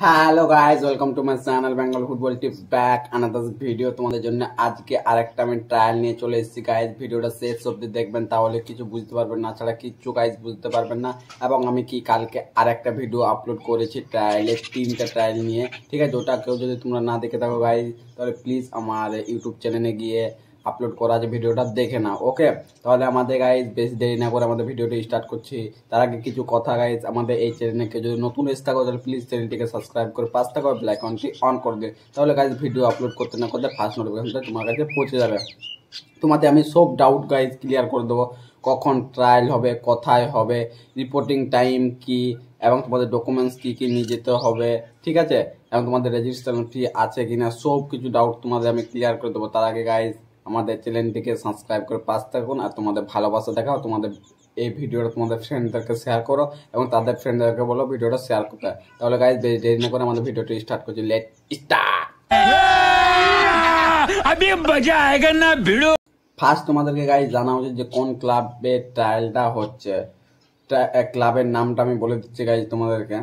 Hello guys, welcome to my channel Bengal football tips back another video. তোমাদের জন্য আজকে আরেকটা আমি ট্রায়াল নিয়ে চলে এসেছি গাইজ। ভিডিওটা শেষ অবধি দেখবেন, তাহলে কিছু বুঝতে পারবেন না, ছাড়া কিচ্ছু গাইজ বুঝতে পারবেন না। এবং আমি কি কালকে আরেকটা ভিডিও আপলোড করেছি ট্রায়ালের, 3টা ট্রায়াল নিয়ে, ঠিক আছে? ওটা কেউ যদি তোমরা না দেখে থাকো গাইজ, তাহলে প্লিজ আমার ইউটিউব চ্যানেলে গিয়ে আপলোড করা আছে, ভিডিওটা দেখে নাও। ওকে, তাহলে আমাদের গাইজ বেশি দেরি না করে আমাদের ভিডিওটা স্টার্ট করছি। তার আগে কিছু কথা গাইজ, আমাদের এই চ্যানেলে কেউ যদি নতুন এসে থাকো তাহলে প্লিজ চ্যানেলটিকে সাবস্ক্রাইব করে পাঁচ টাকা বেল আইকনটি অন করে দিন, তাহলে গাইজ ভিডিও আপলোড করতে না করতে ফার্স্ট নোটিফিকেশনটা তোমার কাছে পৌঁছে যাবে। তোমাদের আমি সব ডাউট গাইজ ক্লিয়ার করে দেবো, কখন ট্রায়াল হবে, কোথায় হবে, রিপোর্টিং টাইম কি, এবং তোমাদের ডকুমেন্টস কি কি নিয়ে যেতে হবে, ঠিক আছে? এবং তোমাদের রেজিস্ট্রেশন ফি আছে কিনা, সব কিছু ডাউট তোমাদের আমি ক্লিয়ার করে দেবো। তার আগে গাইজ আমাদের চ্যানেলটিকে সাবস্ক্রাইব করে পাশে থাকুন, আর তোমাদের ভালোবাসা দেখাও। তোমাদের এই ভিডিওটা তোমাদের ফ্রেন্ডদেরকে শেয়ার করো এবং তাদের ফ্রেন্ডদেরকে বলো ভিডিওটা শেয়ার করতে। তাহলে গাইজ বেশি দেরি না করে আমাদের ভিডিওটি স্টার্ট করছি। Let start. अभी मजा आएगा ना भिड़ो। ফার্স্ট তোমাদেরকে গাইজ জানা উচিত যে কোন ক্লাবের ট্রায়ালটা হচ্ছে। ক্লাবের নামটা আমি বলে দিচ্ছি গাইজ তোমাদেরকে,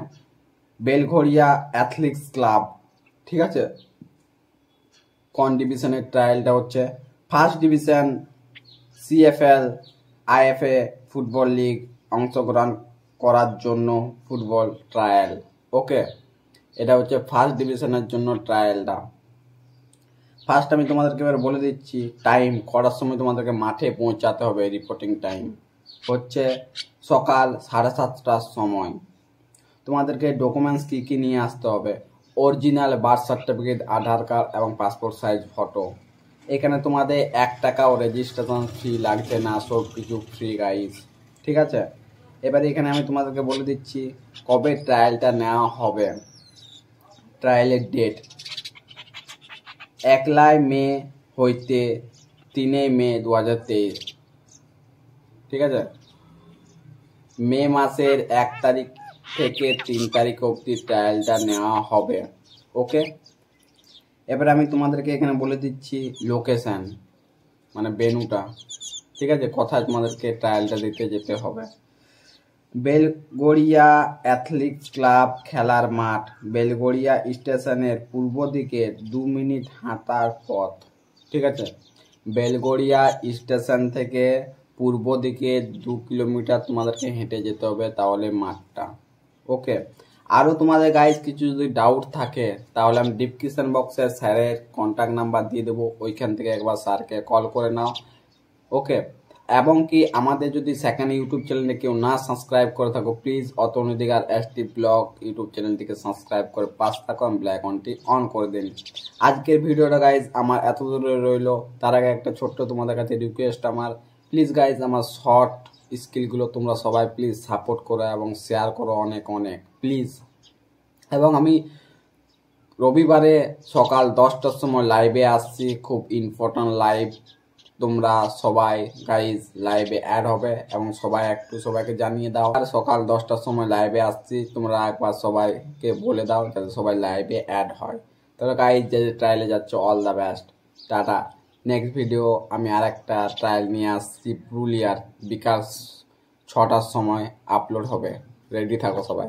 বেলঘরিয়া অ্যাথলেটিক্স ক্লাব, ঠিক আছে? কোন ডিভিশনের ট্রায়ালটা হচ্ছে? First division CFL IFA football league অংশগ্রহণ করার জন্য ফুটবল ট্রায়াল। ওকে, এটা হচ্ছে ফার্স্ট ডিভিশনের জন্য ট্রায়ালটা। ফার্স্ট আমি তোমাদেরকে এবার বলে দিচ্ছি টাইম, করার সময় তোমাদেরকে মাঠে পৌঁছাতে হবে। রিপোর্টিং টাইম হচ্ছে সকাল 7:30টার সময়। তোমাদেরকে ডকুমেন্টস কী কী নিয়ে আসতে হবে? অরিজিনাল বার্থ সার্টিফিকেট, আধার কার্ড এবং পাসপোর্ট সাইজ ফটো। এখানে তোমাদের 1 টাকাও রেজিস্ট্রেশন ফি লাগছে না, সব কিছু ফ্রি গাইজ, ঠিক আছে? এবারে এখানে আমি তোমাদেরকে বলে দিচ্ছি কবে ট্রায়ালটা নেওয়া হবে। ট্রায়ালের ডেট 1 মে হইতে 3 মে 2023, ঠিক আছে? মে মাসের 1 তারিখ থেকে 3 তারিখ অবধি ট্রায়ালটা নেওয়া হবে। ওকে, এবার আমি তোমাদেরকে এখানে বলে দিচ্ছি লোকেশন, মানে ভেন্যুটা, ঠিক আছে? কোথায় তোমাদেরকে ট্রায়ালটা দিতে যেতে হবে। বেলগড়িয়া অ্যাথলেটিক্স ক্লাব খেলার মাঠ বেলগড়িয়া স্টেশনের পূর্ব দিকে 2 মিনিট হাঁটার পথ, ঠিক আছে? বেলগড়িয়া স্টেশন থেকে পূর্ব দিকে 2 কিলোমিটার তোমাদেরকে হেঁটে যেতে হবে, তাহলে মাঠটা। ওকে, আরও তোমাদের গাইজ কিছু যদি ডাউট থাকে তাহলে আমি ডিসক্রিপশন বক্সে স্যারের কন্ট্যাক্ট নাম্বার দিয়ে দেবো, ওইখান থেকে একবার স্যারকে কল করে নাও। ওকে, এবং কি আমাদের যদি সেকেন্ড ইউটিউব চ্যানেলে কেউ না সাবস্ক্রাইব করে থাকো, please Atanu Digar ST blog YouTube চ্যানেলটিকে সাবস্ক্রাইব করে পাশ থাকো, ব্ল্যাক আইকনটি অন করে দিন। আজকের ভিডিওটা গাইজ আমার এত দূরে রইলো। তার আগে একটা ছোট্ট তোমাদের কাছে রিকোয়েস্ট আমার, প্লিজ গাইজ আমার শর্ট স্কিলগুলো তোমরা সবাই প্লিজ সাপোর্ট করো এবং শেয়ার করো অনেক অনেক প্লিজ। এবং আমি রবিবারে সকাল 10টার সময় লাইভে আসছি, খুব ইম্পর্ট্যান্ট লাইভ। তোমরা সবাই গাইজ লাইভে অ্যাড হবে এবং সবাই একটু সবাইকে জানিয়ে দাও। আর সকাল 10টার সময় লাইভে আসছি, তোমরা একবার সবাইকে বলে দাও যাতে সবাই লাইভে অ্যাড হয়। তাহলে গাইজ যে ট্রায়ালে যাচ্ছে, all the best, tata. Next video আমি আর একটা ট্রায়াল নিয়ে আসছি পুরুলিয়ার, বিকাল 6টার সময় আপলোড হবে। রেডি থাকো সবাই।